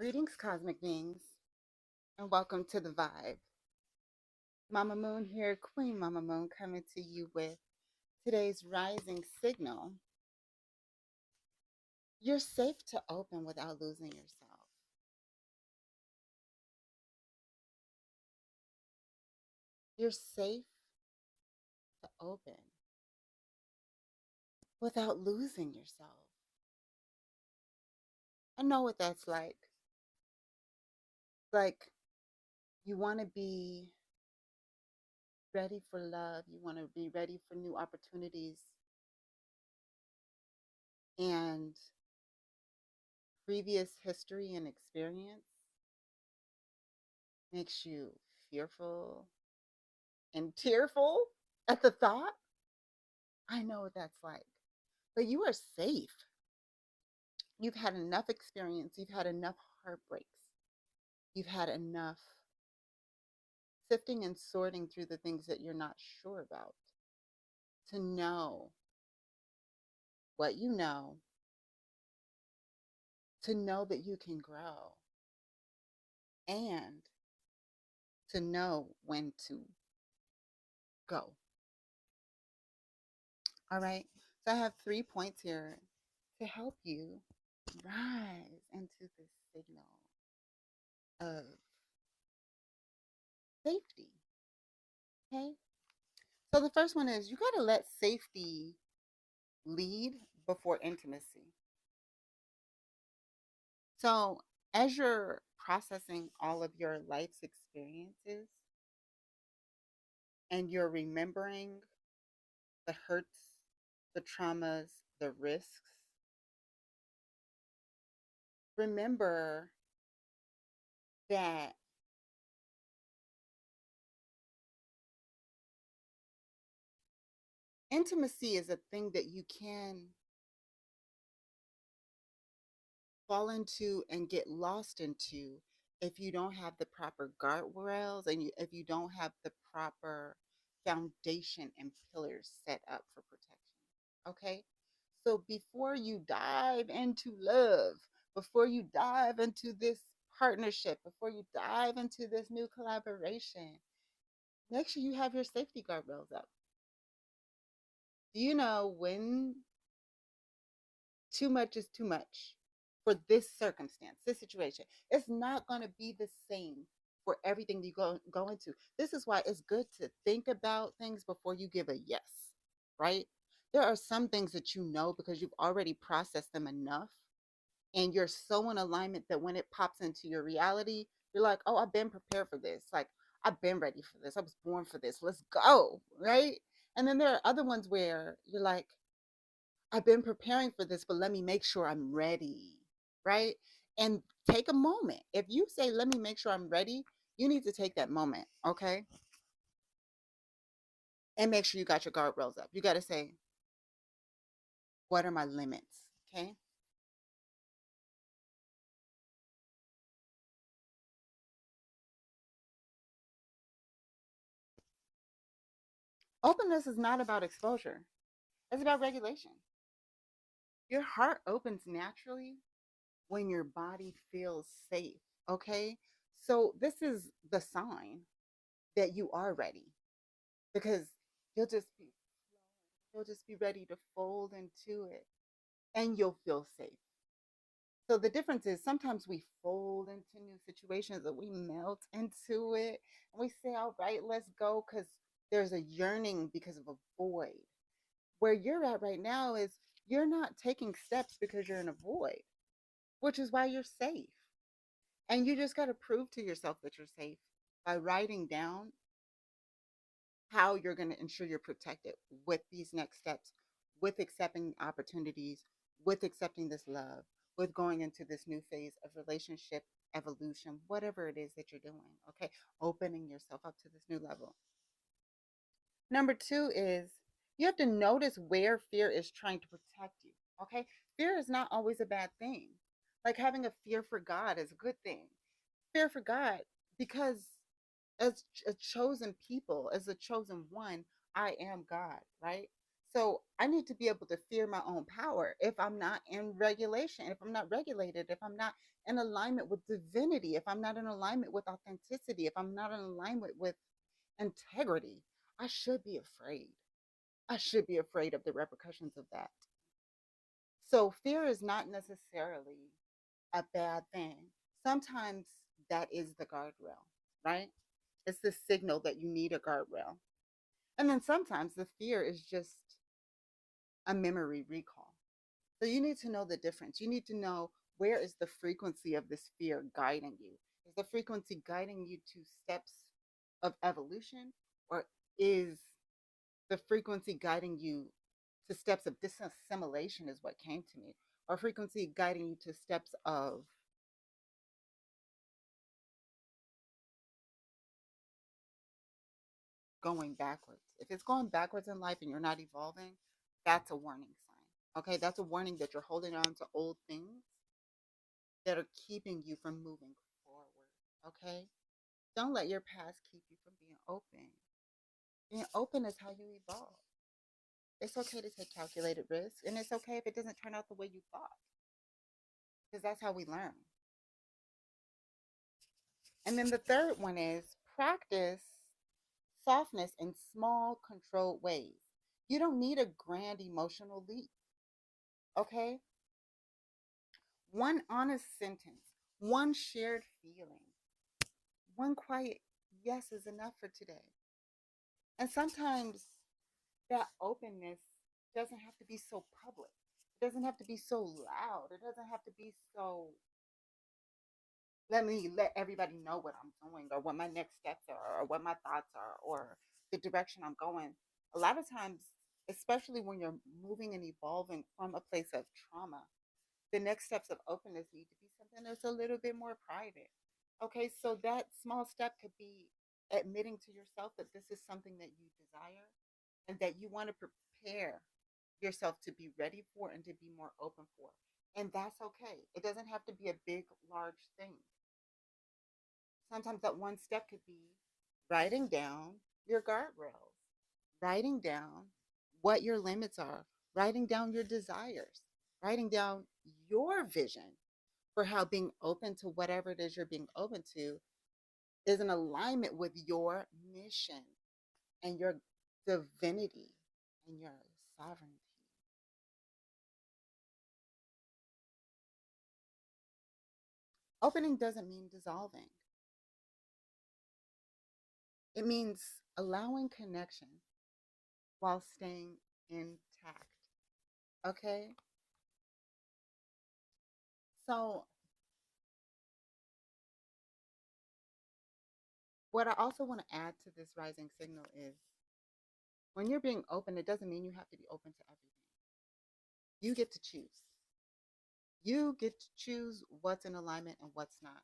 Greetings, cosmic beings, and welcome to the Vibe. Mama Moon here, Queen Mama Moon, coming to you with today's rising signal. You're safe to open without losing yourself. You're safe to open without losing yourself. I know what that's like. Like, you want to be ready for love, you want to be ready for new opportunities, and previous history and experience makes you fearful and tearful at the thought. I know what that's like. But you are safe. You've had enough experience. You've had enough heartbreaks. You've had enough sifting and sorting through the things that you're not sure about to know what you know, to know that you can grow, and to know when to go. All right. So I have 3 points here to help you rise into this signal of safety. Okay. So the first one is you got to let safety lead before intimacy. So as you're processing all of your life's experiences and you're remembering the hurts, the traumas, the risks, remember that intimacy is a thing that you can fall into and get lost into if you don't have the proper guardrails and if you don't have the proper foundation and pillars set up for protection. Okay? So before you dive into love, before you dive into this partnership, before you dive into this new collaboration, make sure you have your safety guardrails up. Do you know when too much is too much for this circumstance, this situation? It's not going to be the same for everything you go into. This is why it's good to think about things before you give a yes, right? There are some things that you know because you've already processed them enough and you're so in alignment that when it pops into your reality, you're like, oh, I've been prepared for this. Like, I've been ready for this. I was born for this. Let's go, right? And then there are other ones where you're like, I've been preparing for this, but let me make sure I'm ready, right? And take a moment. If you say, let me make sure I'm ready, you need to take that moment, okay? And make sure you got your guardrails up. You got to say, what are my limits, okay? Openness is not about exposure, it's about regulation. Your heart opens naturally when your body feels safe, okay? So, this is the sign that you are ready because you'll just be you'll just be ready to fold into it and you'll feel safe. So the difference is sometimes we fold into new situations or we melt into it and we say, all right, let's go because there's a yearning because of a void. Where you're at right now is you're not taking steps because you're in a void, which is why you're safe. And you just got to prove to yourself that you're safe by writing down how you're going to ensure you're protected with these next steps, with accepting opportunities, with accepting this love, with going into this new phase of relationship evolution, whatever it is that you're doing. Okay. Opening yourself up to this new level. Number two is you have to notice where fear is trying to protect you. Okay. Fear is not always a bad thing. Like having a fear for God is a good thing. Fear for God, because as a chosen people, as a chosen one, I am God, right? So I need to be able to fear my own power if I'm not in regulation, if I'm not regulated, if I'm not in alignment with divinity, if I'm not in alignment with authenticity, if I'm not in alignment with integrity. I should be afraid. I should be afraid of the repercussions of that. So fear is not necessarily a bad thing. Sometimes that is the guardrail, right? It's the signal that you need a guardrail. And then sometimes the fear is just a memory recall. So you need to know the difference. You need to know, where is the frequency of this fear guiding you? Is the frequency guiding you to steps of evolution, or is the frequency guiding you to steps of disassimilation, is what came to me, or frequency guiding you to steps of going backwards? If it's going backwards in life and you're not evolving, that's a warning sign. Okay, that's a warning that you're holding on to old things that are keeping you from moving forward. Okay, don't let your past keep you from being open. Being open is how you evolve. It's okay to take calculated risks, and it's okay if it doesn't turn out the way you thought, because that's how we learn. And then the third one is practice softness in small, controlled ways. You don't need a grand emotional leap, okay? One honest sentence, one shared feeling, one quiet yes is enough for today. And sometimes that openness doesn't have to be so public. It doesn't have to be so loud. It doesn't have to be so, let me let everybody know what I'm doing, or what my next steps are, or what my thoughts are, or the direction I'm going. A lot of times, especially when you're moving and evolving from a place of trauma, the next steps of openness need to be something that's a little bit more private. Okay, so that small step could be admitting to yourself that this is something that you desire and that you want to prepare yourself to be ready for and to be more open for. And that's okay. It doesn't have to be a big, large thing. Sometimes that one step could be writing down your guardrails, writing down what your limits are, writing down your desires, writing down your vision for how being open to whatever it is you're being open to is in alignment with your mission and your divinity and your sovereignty. Opening doesn't mean dissolving, it means allowing connection while staying intact. Okay? So, what I also want to add to this rising signal is, when you're being open, it doesn't mean you have to be open to everything. You get to choose. You get to choose what's in alignment and what's not.